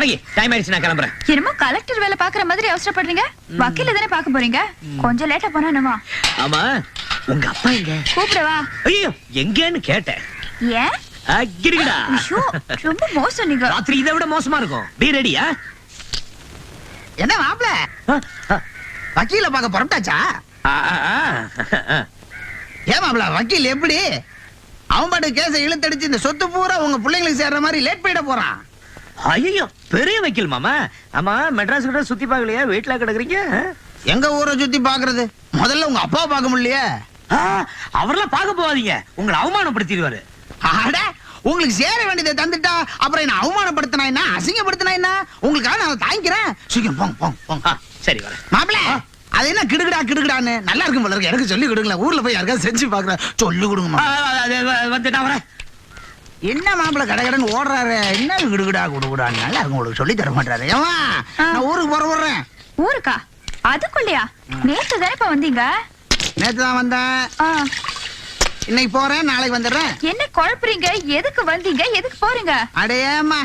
Janaki time ஆயிடுச்சு, நான் கிளம்புறேன். என்னமோ கலெக்டர் வேலை பாக்குற மாதிரி அவசரப்படுறீங்க. வக்கீல தானே பாக்க போறீங்க, கொஞ்சம் லேட்டா போனா என்னமா? ஆமா, உங்க அப்பா எங்க? கூப்பிடவா? ஐயோ, எங்கன்னு கேட்டேன். ஏன்? கிரிடா, ஐயோ ரொம்ப மோசம் நீங்க. ராத்திரி இதை விட மோசமா இருக்கும். பி ரெடியா? என்ன மாப்ள, வக்கீல பாக்க புறப்பட்டாச்சா? ஏன் மாப்ள, வக்கீல் எப்படி அவன் பாட்டு கேஸை இழுத்தடிச்சு இந்த சொத்து பூரா உங்க பிள்ளைங்களுக்கு சேர்ற மாதிரி லேட் போயிட போறான்? ஐயோ, பெரிய வக்கீல் மாமா. ஆமா, மெட்ராஸ் கிட்ட சுத்தி பாக்கலையா? வீட்டுல கிடக்குறீங்க. எங்க ஊரை சுத்தி பாக்குறது, முதல்ல உங்க அப்பாவை பார்க்க முடியலையே. அவரெல்லாம் பார்க்க போவாதீங்க, உங்களை அவமானப்படுத்திடுவாரு. அட, உங்களுக்கு சேர வேண்டியதை தந்துட்டா அப்புறம் என்ன அவமானப்படுத்தினா என்ன, அசிங்கப்படுத்தினா என்ன? உங்களுக்காக நான் தாங்கிக்கிறேன். சீக்கிரம் போங்க போங்க போங்க. சரி வர மாப்பிள, அது என்ன கிடுகிடா கிடுகிடான்னு நல்லா இருக்கும் போல இருக்கு. எனக்கு சொல்லி கொடுங்களேன், ஊர்ல போய் யாருக்காவது செஞ்சு பாக்குறேன், சொல்லி கொடுங்க. வந்து நான் வரேன். என்ன மாப்பிள கடகடன்னு ஓடுறாரு, என்ன கிடுகிடா குடுகுடான்னு நல்லா இருக்கும், உங்களுக்கு சொல்லி தர மாட்டாரு. ஏமா, நான் ஊருக்கு போறேன். ஊருக்கா? அதுக்குள்ளயா? நேத்து தானே வந்தீங்க? நேத்து தான் வந்தேன், இன்னைக்கு போறேன், நாளைக்கு வந்துடுறேன். என்ன குழப்பறீங்க? எதுக்கு வந்தீங்க, எதுக்கு போறீங்க? அடையம்மா,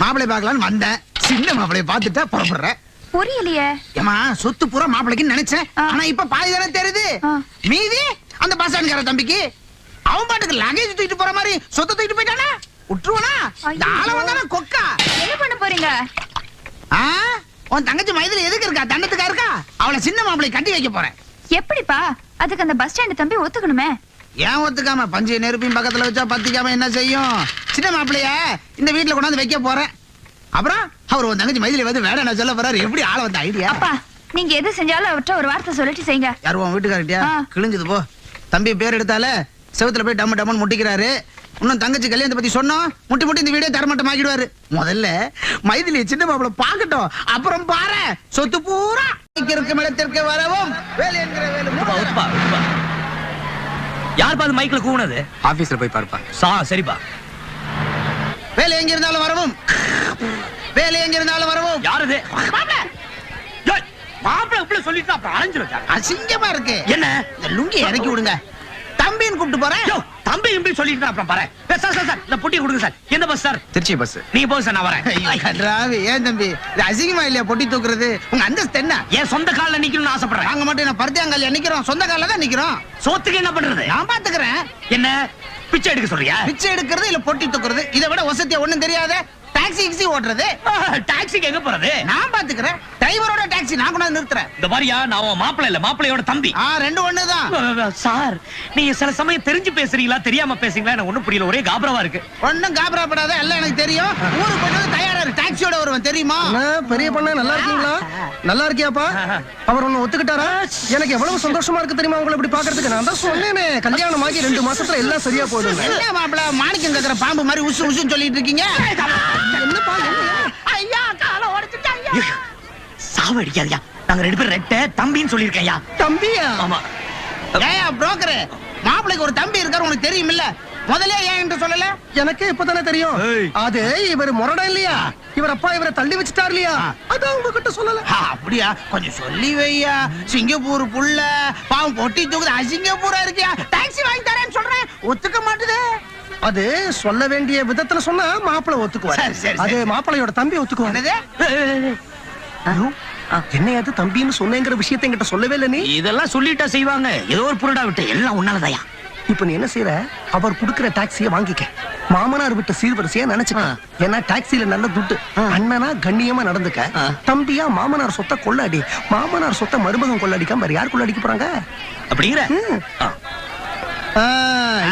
மாப்பிளை பார்க்கலான்னு வந்தேன், சின்ன மாப்பிளைய பார்த்துட்டா புறப்படுறேன். புரியலையே. ஏமா, சொத்து பூரா மாப்பிளைக்குன்னு நினைச்சேன், ஆனா இப்ப பாதி தானே தெரியுது. மீதி அந்த பஸ் ஸ்டாண்ட்கார தம்பிக்கு. அவன் பாட்டுக்கு லகேஜ் தூக்கிட்டு போற மாதிரி சொத்தை தூக்கிட்டு போயிட்டானா விட்டுருவானா? ஆள வந்தானா கொக்கா. என்ன பண்ண போறீங்க? உன் தங்கச்சி மைதில எதுக்கு இருக்கா? தண்டத்துக்கா இருக்கா? அவளை சின்ன மாப்பிளை கட்டி வைக்க போறேன். எப்படிப்பா? அதுக்கு அந்த பஸ் ஸ்டாண்ட் தம்பி ஒத்துக்கணுமே. ஏன் ஒத்துக்காம? பஞ்சு நெருப்பையும் பக்கத்துல வச்சா பத்திக்காம என்ன செய்யும்? சின்ன மாப்பிளைய இந்த வீட்டுல கொண்டாந்து வைக்க போறேன். அப்புறம் அவர் உன் தங்கச்சி மைதில வந்து வேட என்ன சொல்ல போறாரு? எப்படி ஆள வந்த ஐடியா? அப்பா, நீங்க எது செஞ்சாலும் அவர்கிட்ட ஒரு வார்த்தை சொல்லிட்டு செய்யுங்க. யாரும் உன் வீட்டுக்காரட்டியா? கிழிஞ்சது போ. தம்பி பேர் எடுத்தால செவத்துல போய் டம்மு டம்முன்னு முட்டிக்கிறாரு. இன்னும் தங்கச்சி கல்யாணத்தை பத்தி சொன்னோம், முட்டி முட்டி இந்த வீடியோ தரமட்டம் ஆக்கிடுவாரு. முதல்ல மைதிலி சின்ன மாப்பிள பாக்கட்டும், அப்புறம் பாரு சொத்து பூரா இருக்கும் இடத்திற்கு வரவும். வேலை என்கிற வேலை. யார் பாது மைக்ல கூவுனது? ஆபீஸ்ல போய் பார்ப்பா. சரிப்பா. வேலை எங்க இருந்தாலும் வரவும், வேலை எங்க இருந்தாலும் வரவும். யார் இது? மாப்பிள இப்படி சொல்லிட்டு அப்புறம் அலைஞ்சிரும். அசிங்கமா இருக்கு. என்ன? இந்த லுங்கி இறக்கி விடுங்க, தம்பின்னு கூப்பிட்டு போறேன். தம்பி இப்படி சொல்லிட்டு அப்புறம் பாரு. சார் சார் சார், இந்த பொட்டி கொடுங்க சார். எந்த பஸ் சார்? திருச்சி பஸ். நீங்க போங்க சார், நான் வரேன். ஏன் தம்பி இது அசிங்கமா இல்லையா பொட்டி தூக்குறது? உங்க அந்தஸ்து என்ன? ஏன் சொந்த கால்ல நிக்கணும்னு ஆசைப்படுறேன். நாங்க மட்டும் நான் பருத்தியாங்கல்ல நிக்கிறோம், சொந்த கால்ல தான் நிக்கிறோம். சோத்துக்கு என்ன பண்றது? நான் பாத்துக்கிறேன். என்ன பிச்சை எடுக்க சொல்றியா? பிச்சை எடுக்கிறது இல்ல பொட்டி தூக்குறது, இதை விட வசதியா ஒண்ணும் தெரியாத. டாக்ஸி கிக்ஸி ஓட்டுறது. டாக்ஸிக்கு எங்க போறது? நான் பாத்துக்கிறேன். டிரைவரோட டாக்ஸி நான் கொண்டு நிறுத்துறேன். இந்த மாதிரியா, நான் உன் மாப்பிளை இல்ல, மாப்பிளையோட தம்பி. ரெண்டு ஒண்ணுதான். சார், நீங்க சில சமயம் தெரிஞ்சு பேசுறீங்களா தெரியாம பேசுறீங்களா எனக்கு ஒண்ணும் புரியல, ஒரே காபரவா இருக்கு. ஒண்ணும் காபரப்படாத, எல்லாம் எனக்கு தெரியும். ஊருக்கு போய் தயாரா இருக்கு, டாக்ஸியோட வருவேன் தெரியுமா? பெரிய பொண்ணு நல்லா இருக்கீங்களா? நல்லா இருக்கியாப்பா? அவர் ஒண்ணு ஒத்துக்கிட்டாரா? எனக்கு எவ்வளவு சந்தோஷமா இருக்கு தெரியுமா உங்களை இப்படி பாக்குறதுக்கு. நான் தான் சொன்னேனே, கல்யாணம் ஆகி 2 மாசத்துல எல்லாம் சரியா போயிடும். என்ன மாப்பிள மாணிக்கம் கக்குற பாம்பு மாதிரி உசு உசுன்னு சொல்லிட்டு இருக்கீங்க? என்னப்பா? ஐயா, காலை உடைச்சிட்டாங்க. சாவடிக்காதயா, நாங்க 2 பேரும் ரெட்ட தம்பின்னு சொல்லிருக்கையா. தம்பியா? ஆமா. ஏயா புரோக்கர், மாப்பிளைக்கு ஒரு தம்பி இருக்காரு உனக்கு தெரியும் இல்ல? முதல்ல ஏன் என்று சொல்லல? எனக்கு இப்பதானே தெரியும். அது இவர் முரடா இல்லையா? இவர் அப்பா இவரை தள்ளி வச்சுட்டார் இல்லையா? அதான் உங்ககிட்ட சொல்லல. அப்படியா? கொஞ்சம் சொல்லி வையா. சிங்கப்பூர் புள்ள பாவம் பொட்டி தூக்குது, அசிங்கப்பூரா இருக்கியா? டாக்ஸி வாங்கி தரேன்னு சொல்றேன், ஒத்துக்க மாட்டுது. அது சொல்ல வேண்டிய விதத்துல சொன்னா மாப்பிளை ஒத்துக்குவார். அது மாப்பிளையோட தம்பி ஒத்துக்குவார். என்னையாது தம்பின்னு சொன்னேங்கிற விஷயத்தை என்கிட்ட சொல்லவே இல்ல. நீ இதெல்லாம் சொல்லிட்டா செய்வாங்க, ஏதோ ஒரு புருடா விட்டு எல்லாம் உன்னாலதாயா. இப்ப நீ என்ன செய்யற? அவர் குடுக்கிற டாக்ஸியை வாங்கிக்க. மாமனார் விட்ட சீர்வரிசையா நினைச்சுக்க. ஏன்னா டாக்ஸில நல்ல துட்டு. அண்ணனா கண்ணியமா நடந்துக்க. தம்பியா மாமனார் சொத்தை கொள்ளாடி. மாமனார் சொத்தை மருமகன் கொள்ளாடிக்காம வேற யார் கொள்ளாடிக்க போறாங்க? அப்படிங்கிற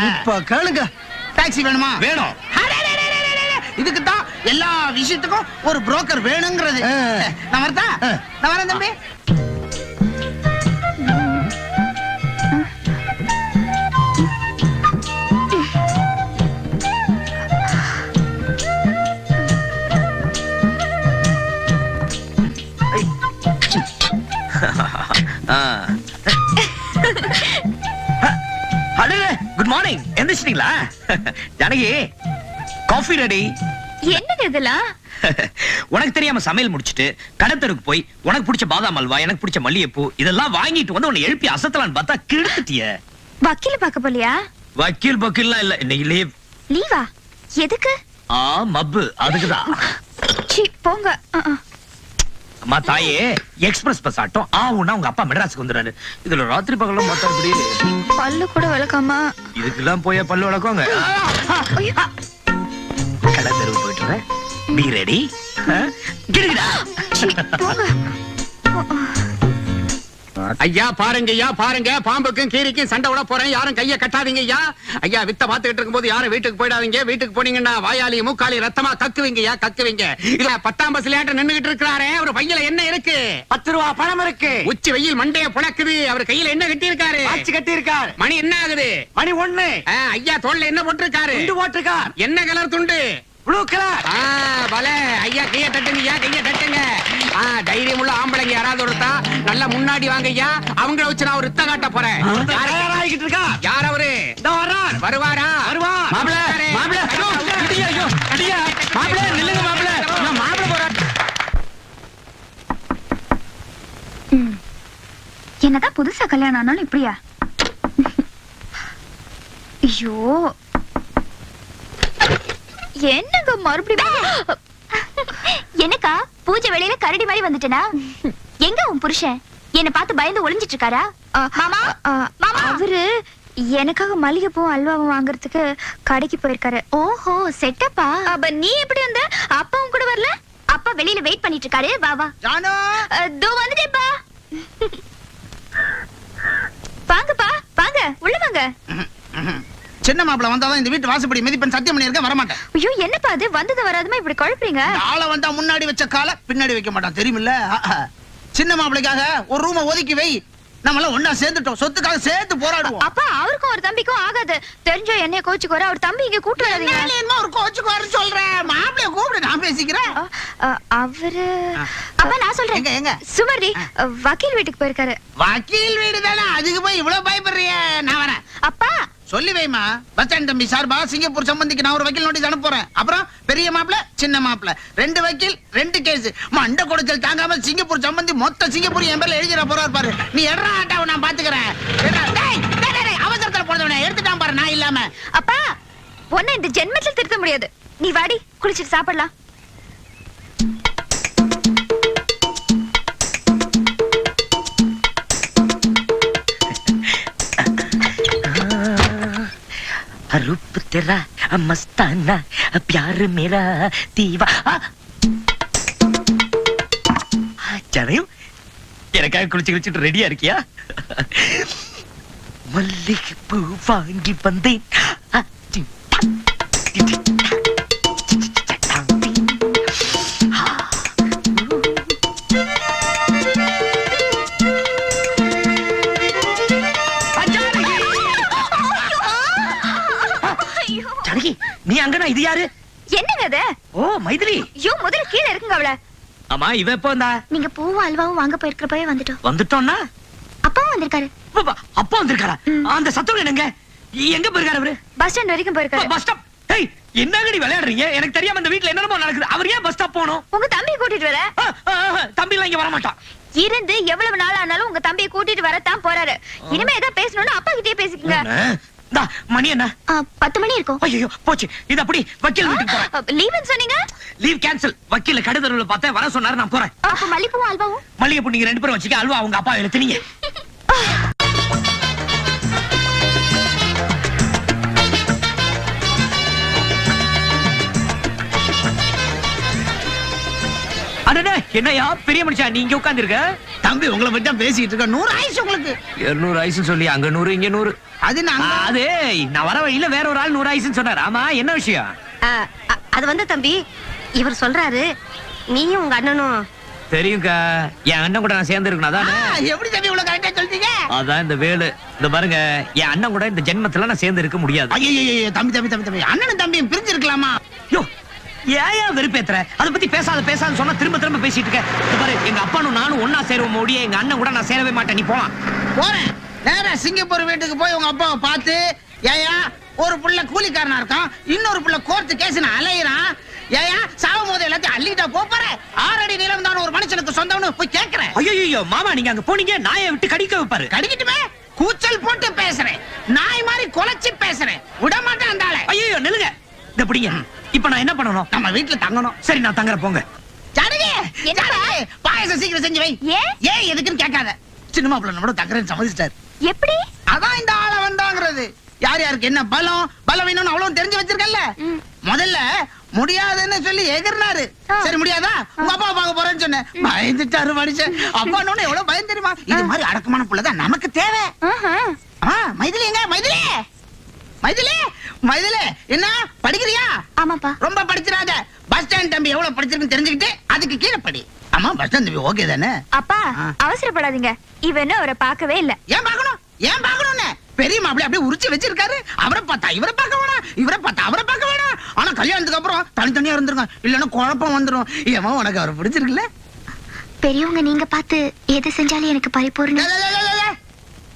இப்ப கேளுங்க. டாக்ஸி வேணுமா? வேணும். இதுக்கு தான் எல்லா விஷயத்துக்கும் ஒரு புரோக்கர் வேணுங்கிறது. நான் வரதா? நான் வரேன் தம்பி. Good morning. எந்திரிச்சிட்டீங்களா? Janaki, coffee ready. என்னது இதெல்லாம்? உனக்கு தெரியாம சமையல் முடிச்சிட்டு கடத்தருக்கு போய் உனக்கு பிடிச்ச பாதாம் அல்வா, எனக்கு பிடிச்ச மல்லிகைப்பூ இதெல்லாம் வாங்கிட்டு வந்து உன்னை எழுப்பி அசத்தலான்னு பார்த்தா கெடுத்துட்டிய. வக்கீல பாக்க போலியா? வக்கீல் பக்கீல்லாம் இல்ல, இன்னைக்கு லீவ். லீவா? எதுக்கு? மப்பு அதுக்குதான். சீ போங்க அம்மா தாயே, எக்ஸ்பிரஸ் பஸ் ஆட்டம் ஆவுன்னா உங்க அப்பா மெட்ராஸுக்கு வந்துறாரு. இதுல ராத்திரி பகலும் பார்த்தா இப்படி பல்லு கூட விளக்காமா. இதுக்கெல்லாம் போய் பல்லு வளர்க்குவாங்க. கடை தெருவு போயிட்டு வரேன். Be ready. கிடுகிடா. சீ போங்க. ஐயா பாருங்க ஐயா பாருங்க, பாம்புக்கும் கீரிக்கும் சண்டை விட போறேன், யாரும் கைய கட்டாதீங்க ஐயா. ஐயா வித்த பாத்துக்கிட்டு இருக்கும்போது யாரும் வீட்டுக்கு போயிடாதீங்க. வீட்டுக்கு போனீங்கன்னா வாயாலி மூக்காலி ரத்தமா கக்குவீங்க ஐயா, கக்குவீங்க. இல்ல 10ஆம் பஸ்ல நின்னுகிட்டு இருக்கிறாரே, அவர் பையில என்ன இருக்கு? 10 ரூபா பணம் இருக்கு. உச்சி வெயில் மண்டைய புழக்குது, அவர் கையில என்ன கட்டி இருக்காரு? ஆச்சு கட்டி இருக்கார். மணி என்ன ஆகுது? மணி 1. ஐயா தோல்ல என்ன போட்டிருக்காரு? துண்டு போட்டிருக்கார். என்ன கலர் துண்டு? Blue colour. பல ஐயா கைய தட்டுங்க ஐயா, கைய தட்டுங்க. தைரியம் உள்ள ஆம்பளைங்க யாராவது ஒருத்தா நல்லா முன்னாடி வாங்க ஐயா, அவங்கள வச்சு நான் ஒரு யுத்தம் காட்ட போறேன். தயாராகிட்டு இருக்கா. யார் அவரு? இதோ வர்றார். வருவாரா? வருவார். மாப்பிள, மாப்பிள, ஐயோ, இடியா, ஐயோ, அடியா. மாப்பிள, நில்லுங்க மாப்பிள. நான் மாப்பிள போறேன். என்னதான் புதுசா கல்யாணம் ஆனாலும் இப்படியா? ஐயோ என்னங்க மறுபடியும்? என்னக்கா பூஜை வெளியில கரடி மாதிரி வந்துட்டனா? எங்க உன் புருஷன் என்ன பார்த்து பயந்து ஒளிஞ்சிட்டு இருக்காரா? மாமா மாமா அவரு எனக்காக மல்லிகைப்பூ அல்வாவும் வாங்குறதுக்கு கடைக்கு போயிருக்காரு. ஓஹோ செட்டப்பா. அப்ப நீ எப்படி வந்த? அப்பாவும் கூட வரல? அப்பா வெளியில வெயிட் பண்ணிட்டு இருக்காரு, வா வா. ஜானு தோ வந்துட்டேப்பா. வாங்கப்பா வாங்க, உள்ள வாங்க. சின்ன மாப்பிள வந்தாதான் இந்த வீட்டு வாசப்படி மிதிப்பன் சத்தியம் பண்ணியிருக்கேன், வரமாட்டேன். ஐயோ என்னப்பா அது வந்தது வராதுமா இப்படி குழப்பறீங்க? ஆள வந்தா முன்னாடி வச்ச கால பின்னாடி வைக்க மாட்டான் தெரியுமில்ல. சின்ன மாப்பிளைக்காக ஒரு ரூம ஒதுக்கி வை, நம்ம எல்லாம் ஒண்ணா சேர்ந்துட்டோம், சொத்துக்காக சேர்த்து போராடுவோம். அப்பா அவருக்கும் ஒரு தம்பிக்கும் ஆகாது. தெரிஞ்சோ என்னைய கோச்சுக்கு வர, அவர் தம்பி இங்க கூட்டு வராதீங்க. என்ன ஒரு கோச்சுக்கு வரேன்னு சொல்றேன், மாப்பிளைய கூப்பிடு, நான் பேசிக்கிறேன். அவரு அப்பா நான் சொல்றேன். எங்க எங்க? சுமதி வக்கீல் வீட்டுக்கு போயிருக்காரு. வக்கீல் வீடு தானே, அதுக்கு போய் இவ்வளவு பயப்படுறிய? நான் வரேன். அப்பா சொல்லி வைமா. பச்சான் தம்பி சார்பா சிங்கப்பூர் சம்பந்திக்கு நான் ஒரு வக்கீல் நோட்டீஸ் அனுப்புறேன். அப்புறம் பெரிய மாப்பிள சின்ன மாப்பிள 2 வக்கீல் 2 கேஸ். மண்ட கொடுச்சல் தாங்காம சிங்கப்பூர் சம்பந்தி மொத்த சிங்கப்பூர் என் பேர்ல எழுதிட போறாரு பாரு. நீ எடுறா ஆட்டாவை நான் பாத்துக்கிறேன். அவசரத்துல போனவனே எடுத்துட்டான் பாரு, நான் இல்லாம. அப்பா உன்னை இந்த ஜென்மத்தில் திருத்த முடியாது. நீ வாடி குளிச்சிட்டு சாப்பிடலாம். रूप तेरा मस्ताना प्यार मेरा दीवा. ஜனையும் எனக்காக குளிச்சு குளிச்சுட்டு ரெடியா இருக்கியா? மல்லிகைப்பூ வாங்கி வந்தேன். ஜனகி, நீ அங்கனா இது யாரு? என்னங்க அது? ஓ மைதிலி. ஐயோ முதல்ல கீழே இருக்குங்க அவள. ஆமா இவ எப்ப வந்தா? நீங்க பூவும் அல்வாவும் வாங்க போயிருக்கிறப்பவே வந்துட்டோம். வந்துட்டோம்னா அப்பாவும் வந்திருக்காரு. அப்பா வந்திருக்காரா? அந்த சத்தம் என்னங்க? எங்க போயிருக்காரு அவரு? பஸ் ஸ்டாண்ட் வரைக்கும் போயிருக்காரு. Bus stop. ஏய் என்னங்கடி விளையாடுறீங்க? எனக்கு தெரியாம இந்த வீட்ல என்னமோ நடக்குது. அவர் ஏன் பஸ் ஸ்டாப் போணும்? உங்க தம்பியை கூட்டிட்டு வர. தம்பி எல்லாம் இங்க வர மாட்டான். இருந்து எவ்வளவு நாள் ஆனாலும் உங்க தம்பியை கூட்டிட்டு வரத்தான் போறாரு. இனிமே ஏதாவது பேசணும்னா அப்பா கிட்டே பேசிக்கங்க. மணி என்ன? 10 மணி இருக்கும். ஐயோ போச்சு. இது அப்படி வக்கீல் வீட்டுக்கு போறேன். லீவ்னு சொன்னீங்க. Leave cancel. வக்கீல கடுதருல பார்த்தேன், வர சொன்னாரு, நான் போறேன். அப்ப மல்லிப்பூவும் அல்வாவும்? மல்லிகைப்பூ நீங்க 2 பேரும் வச்சுக்க, அல்வா அவங்க அப்பா எழுத்துனீங்க. அடடே என்னையா பெரிய மனுஷா நீங்க உட்கார்ந்து இருக்க? தம்பி உங்களை பத்தி தான் பேசிட்டு இருக்க. 100 ஆயிடுச்சு உங்களுக்கு. 200 ஆயிசுன்னு சொல்லி அங்க 100 இங்க 100. அது அது நான் வர வழியில வேற ஒரு ஆள் 100 ஆயிசுன்னு சொன்னாரு. ஆமா என்ன விஷயம்? அது வந்து தம்பி இவர் சொல்றாரு, நீயும் உங்க அண்ணனும். தெரியும்க்கா, என் அண்ணன் கூட நான் சேர்ந்து இருக்கணும். அதானே? எப்படி தம்பி இவ்வளவு கரெக்டா சொல்றீங்க? அதான் இந்த வேலு. இந்த பாருங்க, என் அண்ணன் கூட இந்த ஜென்மத்துல நான் சேர்ந்து இருக்க முடியாது. ஐயோ தம்பி தம்பி தம்பி தம்பி அண்ணனும் தம்பியும் பிரிஞ்சு இருக்கலாமா? யோ ஏன் வெறுப்பேத்துற? அதை பத்தி பேசாத சொன்னா திரும்ப திரும்ப பேசிட்டு இருக்க. இந்த பாரு, எங்க அப்பானும் நானும் ஒன்னா சேருவோம் முடிய, எங்க அண்ணன் கூட நான் சேரவே மாட்டேன். நீ போலாம். போறேன். நேரா சிங்கப்பூர் வீட்டுக்கு போய் உங்க அப்பாவை பார்த்து, ஏயா ஒரு புள்ள கூலிக்காரனா இருக்கான், இன்னொரு புள்ள கோர்த்து கேஸ்னு அலையிறான், ஏயா சாவும் போது எல்லாத்தையும் அள்ளிட்டா போற 6 அடி நீளம் தான் ஒரு மனுஷனுக்கு சொந்தம்னு போய் கேக்குறேன். ஐயோ மாமா, நீங்க அங்க போனீங்க நாயை விட்டு கடிக்க வைப்பாரு. கடிக்கட்டுமே, கூச்சல் போட்டு பேசுறேன், நாய் மாதிரி குலைச்சு பேசுறேன், விட மாட்டேன் அந்த ஆளை. ஐயோ நில்லுங்க. இந்த பிடிங்க. இப்ப நான் என்ன பண்ணணும்? நம்ம வீட்டுல தங்கணும். சரி நான் தங்குற போங்க. பாயசம் சீக்கிரம் செஞ்சு வை. ஏன்? ஏன் எதுக்குன்னு கேட்காத. சின்ன மாப்பிள்ள நம்மளோட தக்கறன்னு சம்மதிச்சிட்டாரு. எப்படி? அதான் இந்த ஆள வந்தாங்கிறது. யார் யாருக்கு என்ன பலம் வேணும்னு அவ்வளவு தெரிஞ்சு வச்சிருக்கல. முதல்ல முடியாதுன்னு சொல்லி எகிர்னாரு. சரி முடியாதா, உங்க அப்பா பார்க்க போறேன்னு சொன்னேன். பயந்துட்டாரு மனுஷன். அப்பா எவ்வளவு பயம் தெரியுமா? இது மாதிரி அடக்கமான புள்ளதான் நமக்கு தேவை. மைதிலி எங்க? மைதிலி மைதிலி மைதிலி என்ன படிக்கிறியா? ஆமாப்பா. ரொம்ப படிச்சிராத. பஸ் ஸ்டாண்ட் தம்பி எவ்வளவு படிச்சிருக்குன்னு தெரிஞ்சுக்கிட்டு அதுக்கு கீழே படி. ஆமா பஸ் ஸ்டாண்ட் தம்பி ஓகே தானே? அப்பா அவசரப்படாதீங்க. இவன் அவரை பார்க்கவே இல்ல. ஏன் பார்க்கணும்? ஏன் பார்க்கணும்னு பெரிய மாப்பிள்ளை அப்படியே உரிச்சு வச்சிருக்காரு. அவரை பார்த்தா இவரை பார்க்க வேணாம், இவரை பார்த்தா அவரை பார்க்க வேணாம். ஆனா கல்யாணத்துக்கு அப்புறம் தனித்தனியா இருந்துருங்க, இல்லன்னா குழப்பம் வந்துரும். ஏமா உனக்கு அவரை பிடிச்சிருக்குல்ல? பெரியவங்க நீங்க பார்த்து எது செஞ்சாலும் எனக்கு பரிபூர்ண.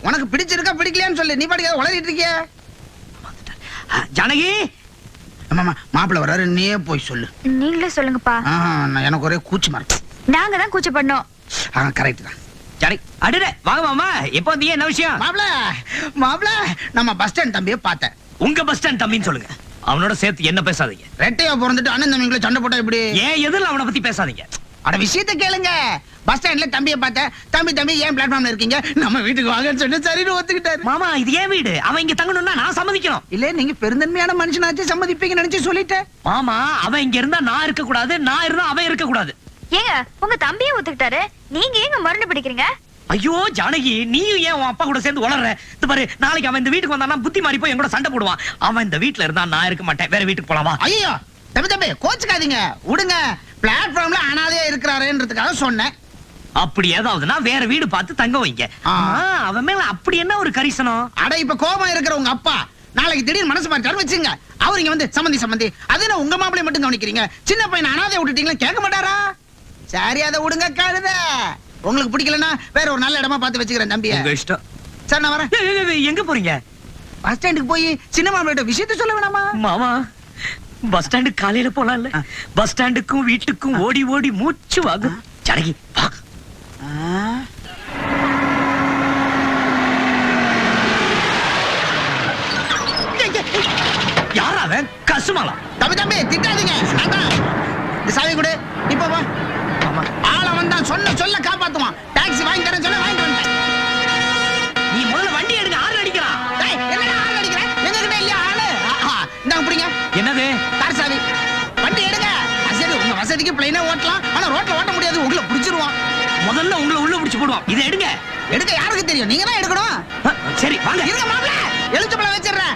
உனக்கு பிடிச்சிருக்கா பிடிக்கலையான்னு சொல்லு. நீ பாட்டுக்கு உளறிட்டு இருக்கிய. ஜானகி மாப்பிள்ள வர்றாரு, நீயே போய் சொல்லு. நீங்களே சொல்லுங்கப்பா. எனக்கு ஒரே கூச்சு மார்க். நாங்க தான் கூச்சப்படணும். கரெக்ட் தான். ஜானகி அடடே வாங்க மாமா. எப்போ வந்தீங்க? என்ன விஷயம்? மாப்பிள்ள நம்ம பஸ் ஸ்டாண்ட் தம்பியை பார்த்தேன். உங்க பஸ் ஸ்டாண்ட் தம்பின்னு சொல்லுங்க. அவனோட சேர்த்து என்ன பேசாதீங்க. ரெட்டையா பிறந்துட்டு அண்ணன் தம்பிங்களை சண்டை போட்டா இப்படி? ஏன் எதிரில் அவனை பத்தி பேசாதீங்க. அட விஷயத்தை கேளுங்க. பஸ் ஸ்டாண்ட்ல தம்பியை பார்த்தேன். தம்பி ஏன் பிளாட்ஃபார்ம்ல இருக்கீங்க, நம்ம வீட்டுக்கு வாங்கன்னு சொன்ன சரின்னு ஒத்துக்கிட்டாரு. மாமா இது ஏன் வீடு, அவன் இங்க தங்கணும்னா நான் சம்மதிக்கணும். இல்ல நீங்க பெருந்தன்மையான மனுஷனாச்சு சம்மதிப்பீங்க நினைச்சு சொல்லிட்டேன். மாமா அவன் இங்க இருந்தா நான் இருக்க கூடாது, நான் இருந்தா அவன் இருக்க கூடாது. ஏங்க உங்க தம்பியே ஒத்துக்கிட்டாரு, நீங்க ஏங்க மறுண்டு பிடிக்கிறீங்க? ஐயோ ஜானகி, நீயும் ஏன் உன் அப்பா கூட சேர்ந்து உளற? இது பாரு, நாளைக்கு அவன் இந்த வீட்டுக்கு வந்தானா புத்தி மாறி போய் என் கூட சண்டை போடுவான். அவன் இந்த வீட்டுல இருந்தா நான் இருக்க மாட்டேன். வேற வீட்டுக்கு போலாமா? ஐயோ தம்பி கோச்சுக்காதீங்க, விடுங்க. பிளாட்ஃபார்ம்ல அனாதையா இருக்கிறாருன்றதுக்காக சொன்னேன். அப்படி ஏதாவதுனா வேற வீடு பார்த்து தங்க வைங்க. அவன் மேல அப்படி என்ன ஒரு கரிசனம்? அட இப்ப கோபம் இருக்கிற உங்க அப்பா நாளைக்கு திடீர்னு மனசு மாட்டாரு வச்சுங்க. அவர் இங்க வந்து சம்பந்தி அது என்ன உங்க மாப்பிளை மட்டும் கவனிக்கிறீங்க, சின்ன பையன் அனாதைய விட்டுட்டீங்களா கேட்க மாட்டாரா? சரி அதை விடுங்க கழுத. உங்களுக்கு பிடிக்கலன்னா வேற ஒரு நல்ல இடமா பார்த்து வச்சுக்கிறேன் தம்பிய. உங்க இஷ்டம். சரி நான் வரேன். எங்க போறீங்க? பஸ் ஸ்டாண்டுக்கு போய் சின்ன மாப்பிள்ளை விஷயத்த சொல்ல வேணாமா? மாமா பஸ் ஸ்டாண்டு காலையில போலாம்ல. பஸ் ஸ்டாண்டுக்கும் வீட்டுக்கும் ஓடி ஓடி மூச்சு வாங்கும். ஜானகி வா. யார் அவன்? கசுமாலா. தம்பி திட்டாதீங்க. இந்த சாவி கொடு. இப்ப வா. ஆள வந்தான் சொல்ல காப்பாத்துவான். டாக்ஸி வாங்கி தரேன் சொல்ல வாங்கிட்டு வந்தேன். நீ முதல்ல வண்டி எடுங்க. ஆறு அடிக்கிறான். என்னடா ஆள் அடிக்கிற? எங்க கிட்ட இல்லையா ஆளு? இந்தாங்க புடிங்க. என்னது? கார் சாவி. வண்டி எடுங்க. சரி உங்க வசதிக்கு பிளைனா ஓட்டலாம், ஆனா ரோட்ல ஓட்ட முடியாது, உங்களை பிடிச்சிருவான். முதல்ல உங்களை உள்ள பிடிச்சு போடுவான். இதை எடுங்க. எடுக்க யாருக்கு தெரியும்? நீங்க தான் எடுக்கணும். சரி வாங்க. இருங்க மாப்ள, எழுத்துப்பழம் வச்சிடுறேன்.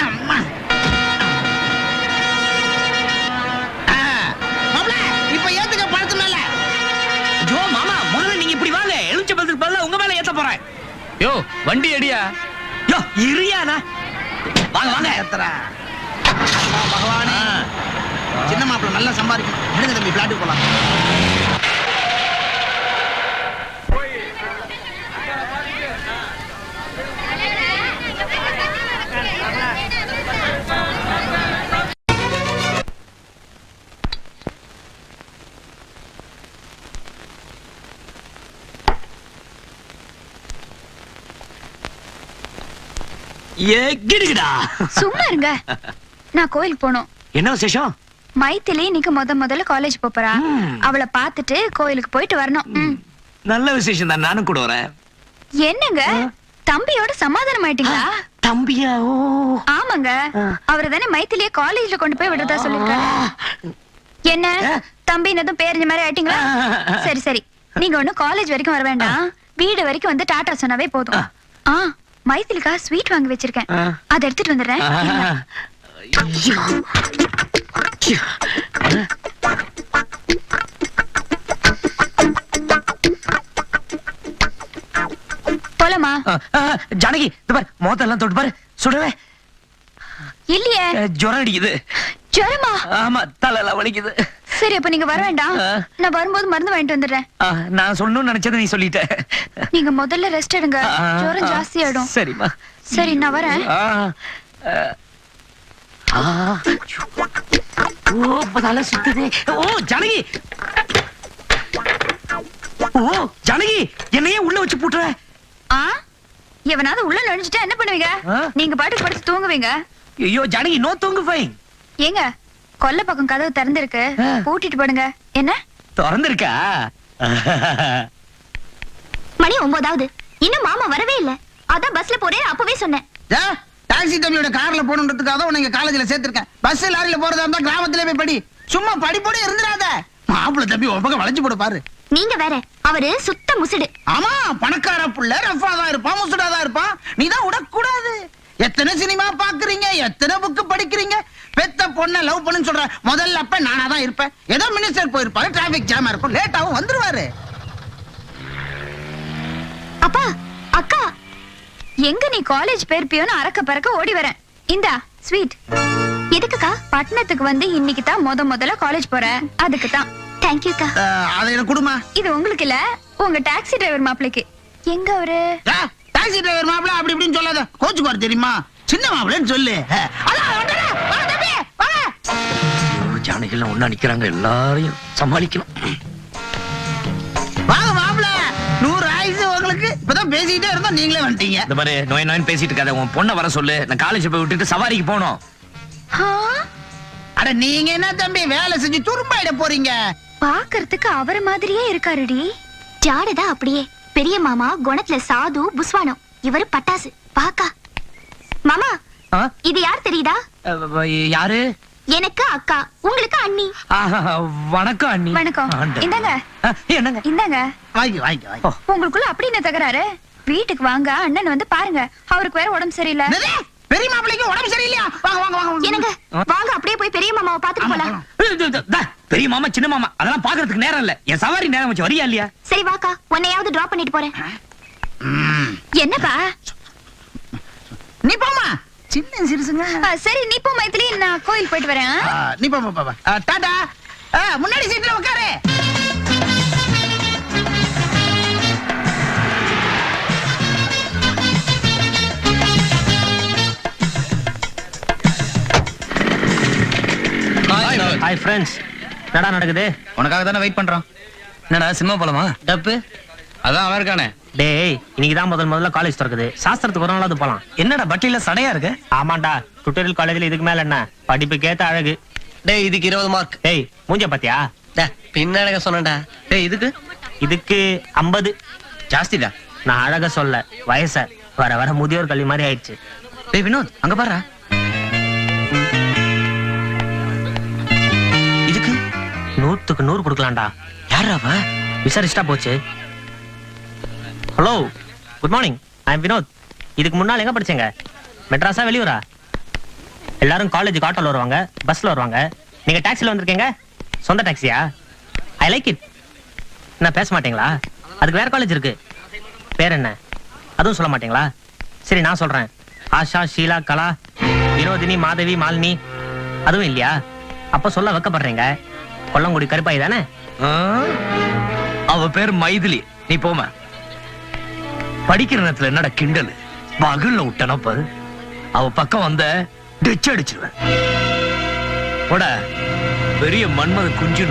அம்மா. மாப்ள இப்ப ஏத்துக்க பழத்து மேல. ஜோ மாமா முதல்ல நீங்க இப்படி வாங்க. எலுமிச்சம்பழத்துக்கு பதிலா உங்க மேல ஏத்த போறேன். யோ வண்டி அடியா. யோ இரியானா. வாங்க வாங்க. ஏத்துறா. பகவானே. சின்ன மாப்பிள நல்லா சம்பாதிக்கணும். எடுங்க தம்பி பிளாட்டுக்கு போலாம். கிடுகிடா. சும்மா இருங்க. நான் கோயிலுக்கு போனோம். என்ன விசேஷம்? மைத்திலி இன்னைக்கு முதல்ல காலேஜ் போறா. அவளை பார்த்துட்டு கோயிலுக்கு போயிட்டு வரணும். நல்ல விசேஷம் தான். நானும் கூட வரேன். என்னங்க தம்பியோட சமாதானம் ஆயிட்டீங்களா? தம்பியா? ஓ ஆமாங்க. அவரு தானே மைத்திலிய காலேஜ்ல கொண்டு போய் விடுறதா சொல்லிருக்காரு. என்ன தம்பி என்னதும் பேரஞ்ச மாதிரி ஆயிட்டீங்களா? சரி சரி, நீங்க ஒண்ணு காலேஜ் வரைக்கும் வர வேண்டாம். வீடு வரைக்கும் வந்து டாடா சொன்னாவே போதும். மைத்திலிக்கா ஸ்வீட் வாங்கி வச்சிருக்கேன், அதை எடுத்துட்டு வந்துடுறேன். போலாமா? ஜானகி மோத்தெல்லாம் தொட்டு பாரு. சுடவே இல்லையே. ஜுரம் அடிக்குது. ஜுரமா? ஆமா, தலையெல்லாம் வலிக்குது. சரி அப்ப நீங்க வர வேண்டாம், நான் வரும்போது மருந்து வாங்கிட்டு வந்துடுறேன். நான் சொல்லணும்னு நினைச்சதை நீ சொல்லிட்ட. நீங்க முதல்ல ரெஸ்ட் எடுங்க, ஜுரம் ஜாஸ்தி ஆயிடும். சரிம்மா. சரி நான் வரேன். ஓ தலை சுத்துது. ஓ ஜானகி, ஓ ஜானகி, என்னையே உள்ள வச்சு பூட்டுற? எவனாவது உள்ள நுழைஞ்சிட்டா என்ன பண்ணுவீங்க? நீங்க பாட்டுக்கு படுத்து தூங்குவீங்க. ஐயோ ஜானகி, நோ தூங்கு ஃபைன். ஏங்க கொல்ல பக்கம் கதவு திறந்திருக்கு, பூட்டிட்டு படுங்க. என்ன திறந்திருக்கா? மணி 9 இன்னும் மாமா வரவே இல்ல. அதான் பஸ்ல போறேன் அப்பவே சொன்னேன். டாக்ஸி தம்பியோட கார்ல போகணுன்றதுக்காக தான் உன்னை காலேஜ்ல சேர்த்திருக்கேன். பஸ் லாரியில போறதா இருந்தா கிராமத்திலே போய் படி. சும்மா படிப்போட இருந்துடாத. மாப்பிள்ள தம்பி ஒரு பக்கம் வளைச்சு போட பாரு. நீங்க வேற, அவரு சுத்த முசுடு. ஆமா, பணக்கார புள்ள ரஃபா தான் இருப்பான், முசுடா தான் இருப்பான். நீ தான் விடக்கூடாது. எத்தனை சினிமா பாக்குறீங்க, எத்தனை புக்கு படிக்கிறீங்க. பெத்த பொண்ணை லவ் பண்ணுன்னு சொல்ற முதல்ல அப்ப நானா தான் இருப்பேன். ஏதோ மினிஸ்டர் போயிருப்பாரு, டிராபிக் ஜாமா இருக்கும், லேட்டாவும் வந்துருவாரு. அப்பா, அக்கா, எங்க நீ காலேஜ் போயிருப்பியோன்னு அறக்க பறக்க ஓடி வரேன். இந்தா ஸ்வீட். எதுக்குக்கா? பட்டணத்துக்கு வந்து இன்னைக்கு தான் முதல்ல காலேஜ் போறேன், அதுக்கு தான். தேங்க்யூக்கா. அதை எனக்கு கொடுமா. இது உங்களுக்கு இல்ல, உங்க டாக்ஸி டிரைவர் மாப்பிளைக்கு. எங்க அவரு? டாக்ஸி டிரைவர் மாப்பிள்ள அப்படி இப்படின்னு சொல்லாத, கோச்சுக்கு வர தெரியுமா? சின்ன மாப்பிள்ளன்னு சொல்லு. ஜானகிலாம் ஒண்ணா நிக்கிறாங்க, எல்லாரையும் சமாளிக்கணும். வாங்க மாப்பிள்ள, 100 ஆயுசு உங்களுக்கு. இப்பதான் பேசிக்கிட்டே இருந்தோம், நீங்களே வந்துட்டீங்க. இந்த மாதிரி நோய் நோயின் பேசிட்டு இருக்காத, உன் பொண்ணை வர சொல்லு. நான் காலேஜ் போய் விட்டுட்டு சவாரிக்கு போனோம். அட நீங்க என்ன தம்பி வேலை செஞ்சு துரும்பாயிட போறீங்க? பாக்குறதுக்கு அவர மாதிரியே இருக்காருடி. ஜாடதா அப்படியே. பெரிய மாமா குணத்துல சாது புஸ்வானம், இவரு பட்டாசு பாக்கா. மாமா, இது யார் தெரியுதா? யாரு? எனக்கு அக்கா, உங்களுக்கு அண்ணி. வணக்கம் அண்ணி. வணக்கம். ஆண்டவன். இந்தாங்க என்னங்க? இந்தாங்க. வாங்கி வாங்கி வாங்கி. உங்களுக்குள்ள அப்படி என்ன தகராறு? வீட்டுக்கு வாங்க, அண்ணன் வந்து பாருங்க. அவருக்கு வேற உடம்பு சரியில்லை. என்னது? பெரிய மாப்பிள்ளைக்கு உடம்பு சரியில்லையா? வாங்க வாங்க வாங்க. என்னங்க, வாங்க அப்படியே போய் பெரிய மாமாவை பாத்துட்டு போலாம். பெரிய மாமா சின்ன மாமா அதெல்லாம் பாக்குறதுக்கு நேரம் இல்ல. என் சவாரி நேரம் வச்சு வரியா இல்லையா? சரி வாக்கா, உன்னையாவது டிராப் பண்ணிட்டு போறேன். என்னப்பா? நீ போமா, சின்ன சிறுசுங்க. சரி நீ போ மைத்திலி, நான் கோயில் போயிட்டு வரேன். நீ போமா பாப்பா. டாடா. முன்னாடி சீட்ல உட்காரு. Hi friends. என்னடா நடக்குது? உனக்காக தானே வெயிட் பண்றோம். என்னடா சினிமா போலாமா? டப்பு. அதான் அவன் இருக்கானே. டேய், இன்னைக்கு தான் முதல்ல காலேஜ் திறக்குது. சாஸ்திரத்துக்கு ஒரு நாளாவது போலாம். என்னடா பட்டியல சடையா இருக்கு? ஆமாண்டா, டுட்டோரியல் காலேஜ்ல இதுக்கு மேல என்ன படிப்புக்கேத்த அழகு. டேய் இதுக்கு 20 மார்க். டேய் மூஞ்ச பாத்தியா? பின்னழக சொன்னடா. டேய் இதுக்கு இதுக்கு 50. ஜாஸ்திடா. நான் அழக சொல்ல, வயச வர வர முதியோர் கல்வி மாதிரி ஆயிடுச்சு. டேய் வினோத், அங்க பாரு. இதுக்கு 100க்கு 100 கொடுக்கலாம்டா. யாரா அவ? விசாரிச்சுட்டா போச்சு. Hello, good morning. I am Vinod. இதுக்கு முன்னால எங்க படிச்சீங்க? மெட்ராஸா வெளியூரா? எல்லாரும் காலேஜுக்கு ஆட்டோல வருவாங்க, பஸ்ல வருவாங்க. நீங்க டாக்ஸில வந்திருக்கீங்க. சொந்த டாக்ஸியா? I like it. என்ன பேச மாட்டீங்களா? அதுக்கு வேற காலேஜ் இருக்கு. பேர் என்ன? அதுவும் சொல்ல மாட்டீங்களா? சரி நான் சொல்றேன். ஆஷா, ஷீலா, கலா, வினோதினி, மாதவி, மாலினி. அதுவும் இல்லையா? அப்ப சொல்ல வைக்கப்படுறீங்க. கொல்லங்குடி கருப்பாய் தானே? அவ பேர் மைதிலி. நீ போமா. படிக்கிற நேரத்துல என்னடா கிண்டல்? பகல்ல விட்டன பாரு. அவ பக்கம் வந்த டிச் அடிச்சிருவேன். போட பெரிய மன்மத குஞ்சு.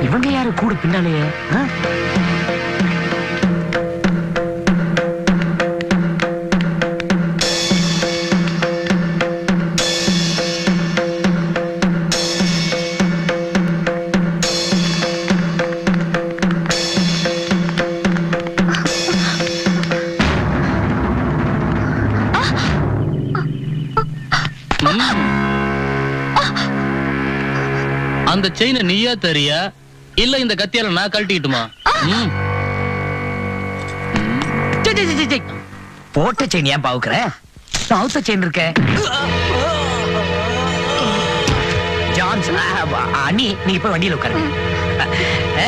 இவங்க யாரு கூட பின்னாலேயே? அந்த செயினை நீயா தெரியா இல்ல இந்த கத்தியால நான் கழட்டிட்டுமா? போட்ட செயின் ஏன் பாவுக்குற? சவுத்த செயின் இருக்க. டான்ஸ் அண்ணி நீங்க போய் வண்டியில உட்காருங்க.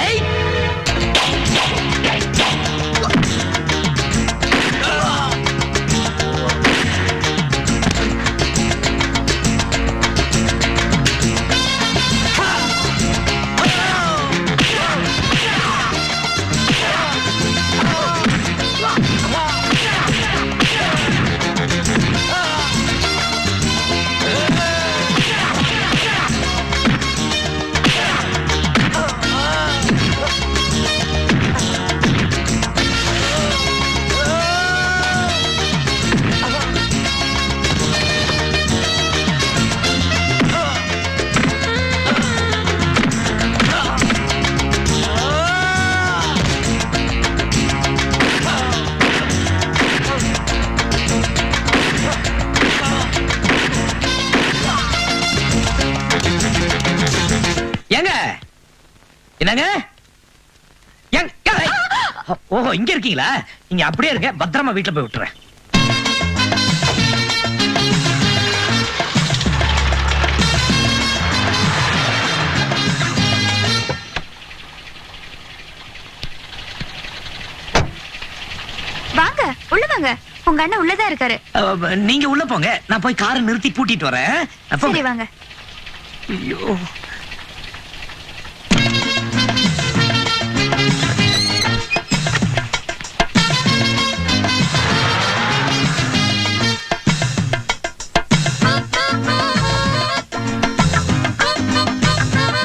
ஏய் ஏங்க என்னங்க ஓஹோ இங்க இருக்கீங்களா? நீங்க அப்படியே இருக்க, பத்திரமா வீட்டுல போய் விட்டுறேன். வாங்க உள்ள வாங்க. உங்க அண்ணன் உள்ளதா இருக்காரு. நீங்க உள்ள போங்க, நான் போய் காரை நிறுத்தி பூட்டிட்டு வரேன். சரி வாங்க. ஐயோ என்னங்க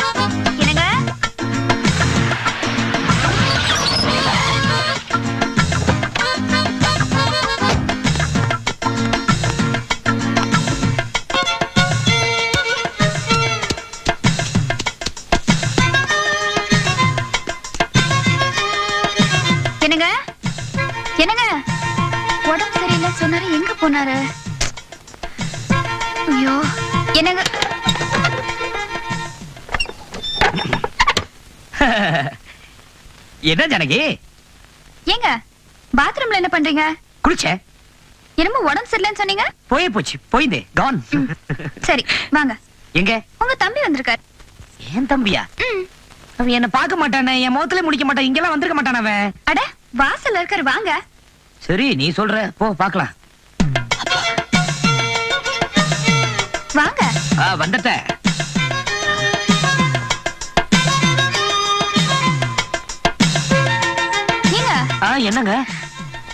என்னங்க என்னங்க உடம்பு சரியில்லை சொன்னாரு, எங்க போனாரு? ஐயோ என்னங்க என்ன ஜானகி? ஏங்க பாத்ரூம்ல என்ன பண்றீங்க? குளிச்சேன். என்னமோ உடம்பு சரியில்லைன்னு சொன்னீங்க. போயே போச்சு, போயிந்தே கான். சரி வாங்க. எங்க உங்க தம்பி வந்திருக்காரு. என் தம்பியா? அவன் என்ன பார்க்க மாட்டானே, என் முகத்திலே முடிக்க மாட்டான், இங்கெல்லாம் வந்திருக்க மாட்டான் அவன். அட வாசல்ல இருக்காரு, வாங்க. சரி நீ சொல்ற, போ பார்க்கலாம். வாங்க. வந்துட்டேன். ஏங்க என்னங்க?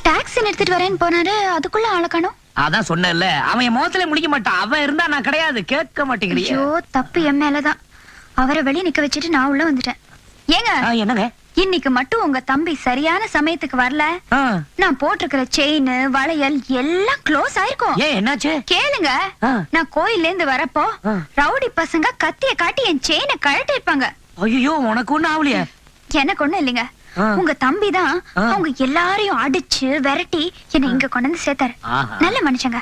டாக்ஸி நிறுத்திட்டு வரேன்னு போனாரு, அதுக்குள்ள ஆள காணோம். அதான் சொன்னேன்ல, அவன் என் முகத்திலே முடிக்க மாட்டான். அவன் இருந்தா நான் கிடையாது, கேட்க மாட்டேங்கிறீங்க. ஐயோ தப்பு என் மேலதான். அவரை வெளிய நிக்க வச்சுட்டு நான் உள்ள வந்துட்டேன். ஏங்க என்னங்க? இன்னைக்கு மட்டும் உங்க தம்பி சரியான சமயத்துக்கு வரல, நான் போட்டிருக்கிற செயின் வளையல் எல்லாம் க்ளோஸ் ஆயிருக்கும். ஏன் என்னாச்சு? கேளுங்க. நான் கோயில்ல இருந்து வரப்போ ரவுடி பசங்க கத்திய காட்டி என் செயினை கழட்டி இருப்பாங்க. ஐயோ உனக்கு ஒண்ணு ஆவலையே? எனக்கு ஒண்ணு இல்லைங்க. உங்க தம்பி தான் அவங்க எல்லாரையும் அடிச்சு விரட்டி என்ன இங்க கொண்டு வந்து சேர்த்தாரு. நல்ல மனுஷங்க.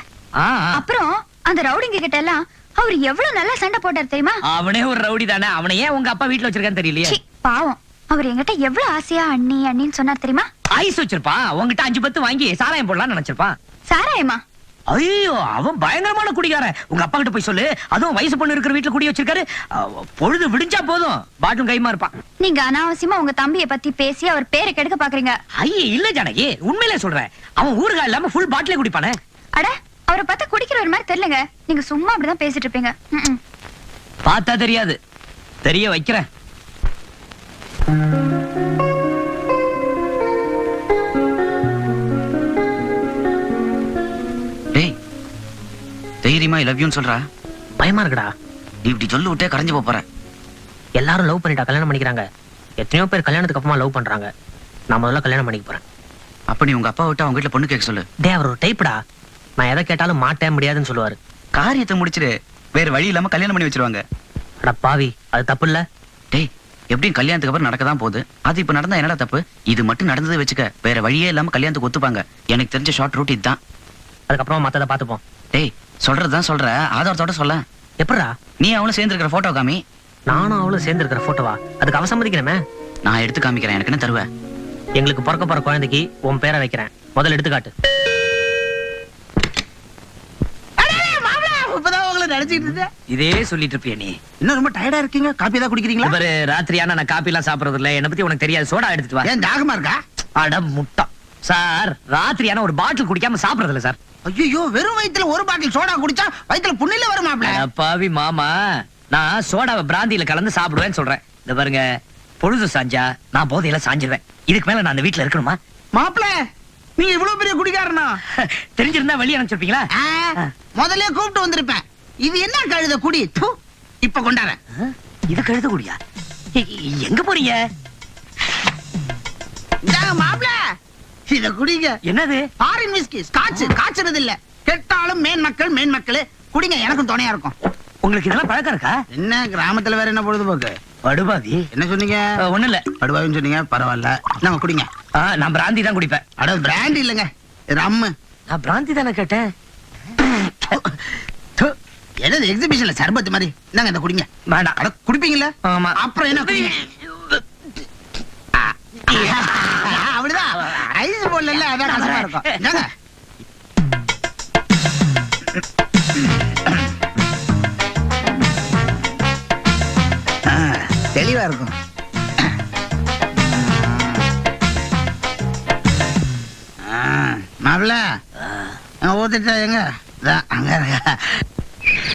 அப்புறம் அந்த ரவுடிங்க கிட்ட எல்லாம் அவர் எவ்வளவு நல்லா சண்டை போட்டார் தெரியுமா? அவனே ஒரு ரவுடி தானே, அவனை ஏன் உங்க அப்பா வீட்டுல வச்சிருக்கான்னு தெரியலையே. சீ, பாவம். அவர் என்கிட்ட எவ்வளவு ஆசையா அண்ணி அண்ணின்னு சொன்னார் தெரியுமா? ஐஸ் வச்சிருப்பான், உங்ககிட்ட 5 10 வாங்கி சாராயம் போடலாம்னு நினைச்சிருப்பான். சாராயமா? ஐயோ அவன் பயங்கரமான குடிகாரன். உங்க அப்பா கிட்ட போய் சொல்லு, அதுவும் வயசு பொண்ணு இருக்கிற வீட்டுல குடி வச்சிருக்காரு. பொழுது விடிஞ்சா போதும் பாட்டும் கைமா இருப்பான். நீங்க அனாவசியமா உங்க தம்பியை பத்தி பேசி அவர் பேரை கெடுக்க பாக்குறீங்க. ஐயே இல்ல ஜானகி, உண்மையிலே சொல்றேன். அவன் ஊறுகாய் இல்லாம ஃபுல் பாட்டிலே குடிப்பானே. அட அவரை பார்த்தா குடிக்கிறவர் மாதிரி தெரியலங்க. நீங்க சும்மா அப்படிதான் பேசிட்டு இருப்பீங்க. பார்த்தா தெரியாது, தெரிய வைக்கிறேன். டேய் தைரியமா ஐ லவ் யூன்னு சொல்றா. பயமா இருக்குடா. நீ இப்படி சொல்லு விட்டே கரைஞ்சு போற. எல்லாரும் லவ் பண்ணிட்டா கல்யாணம் பண்ணிக்கிறாங்க. எத்தனையோ பேர் கல்யாணத்துக்கு அப்புறமா லவ் பண்றாங்க. நான் முதல்ல கல்யாணம் பண்ணிக்க போறேன். அப்ப நீ உங்க அப்பா விட்டு அவங்க வீட்டுல பொண்ணு கேட்க சொல்லு. டே அவர் ஒரு டைப்டா. நான் எதை கேட்டாலும் மாட்டேன் முடியாதுன்னு சொல்லுவாரு. காரியத்தை முடிச்சிரு, வேற வழி இல்லாம கல்யாணம் பண்ணி வச்சிருவாங்க. அட பாவி, அது தப்பு இல்ல? டேய் எப்படியும் கல்யாணத்துக்கு அப்புறம் நடக்கதான் போகுது. அது இப்ப நடந்தா என்னடா தப்பு? இது மட்டும் நடந்தது வச்சுக்க, வேற வழியே இல்லாம கல்யாணத்துக்கு ஒத்துப்பாங்க. எனக்கு தெரிஞ்ச ஷார்ட் ரூட் இதுதான். அதுக்கப்புறமா மத்தத பாத்துப்போம். டேய் சொல்றதுதான் சொல்ற, ஆதாரத்தோட சொல்ல. எப்படா? நீ அவளும் சேர்ந்து இருக்கிற போட்டோ காமி. நானும் அவளும் சேர்ந்து இருக்கிற போட்டோவா? அதுக்கு அவ சம்மதிக்கணுமே. நான் எடுத்து காமிக்கிறேன், எனக்கு என்ன தருவேன்? எங்களுக்கு பிறக்க போற குழந்தைக்கு உன் பேரை வைக்கிறேன். முதல்ல எடுத்துக்காட்டு. இப்பதான் உங்களுக்கு நினைச்சிட்டு இருந்தேன். இதே சொல்லிட்டு இருப்பிய நீ. இன்னும் ரொம்ப டயர்டா இருக்கீங்க, காப்பி தான் குடிக்கிறீங்களா? இவரு ராத்திரி ஆனா நான் காப்பி எல்லாம் சாப்பிடுறது இல்ல. என்ன பத்தி உனக்கு தெரியாது. சோடா எடுத்துட்டு வா. ஏன் தாகமா இருக்கா? அட முட்டா சார், ராத்திரி ஆனா ஒரு பாட்டில் குடிக்காம சாப்பிடுறது இல்ல சார். ஐயோ, வெறும் வயித்துல ஒரு பாட்டில் சோடா குடிச்சா வயித்துல புண்ணில வருமாப்ல. அட பாவி மாமா, நான் சோடாவை பிராந்தியில கலந்து சாப்பிடுவேன்னு சொல்றேன். இந்த பாருங்க, பொழுது சாஞ்சா நான் போதையில சாஞ்சிருவேன். இதுக்கு மேல நான் அந்த வீட்டுல இருக்கணுமா? மாப்ள, நீங்க இவ்வளவு பெரிய குடிக்காரனா? தெரிஞ்சிருந்தா வெளியே அனுப்பிச்சிருப்பீங்களா? முதல்ல கூப்பிட்டு வந்திருப்பேன். இது என்ன கழுத குடி? ப்பு, இப்ப கொண்டாரேன். இது கழுத குடியா? எங்க போறீங்க? மாப்ள, இத குடிங்க. என்னது? Foreign whisky, Scotch. காய்ச்சறது இல்ல. கெட்டாலும் மேன் மக்கள் குடிங்க, எனக்கும் துணையா இருக்கும். உங்களுக்கு இதெல்லாம் பழக்கம் இருக்கா? என்ன கிராமத்துல வேற என்ன பொழுதுபோக்கு? படுபாவி. என்ன சொன்னீங்க? ஒண்ணு இல்ல. படுபாவின்னு சொன்னீங்க, பரவாயில்ல. நாங்க குடிங்க. நான் பிராந்தி தான் குடிப்பேன். அட பிராண்ட் இல்லங்க, ரம்மு. நான் பிராந்தி தானே கேட்டேன். என்னது எக்ஸிபிஷன்ல சர்பத் மாதிரி? நாங்க இந்த குடிங்க. வேண்டாம். அட குடிப்பீங்களா? ஆமா. அப்புறம் என்ன குடிங்க? அப்படிதான் ஐஸ் போடல, அதான் கஷ்டமா இருக்கும். என்னங்க? தெளிவா இருக்கும். மாப்பிள்ள ஊத்திட்டா எங்க? அங்க இருக்க.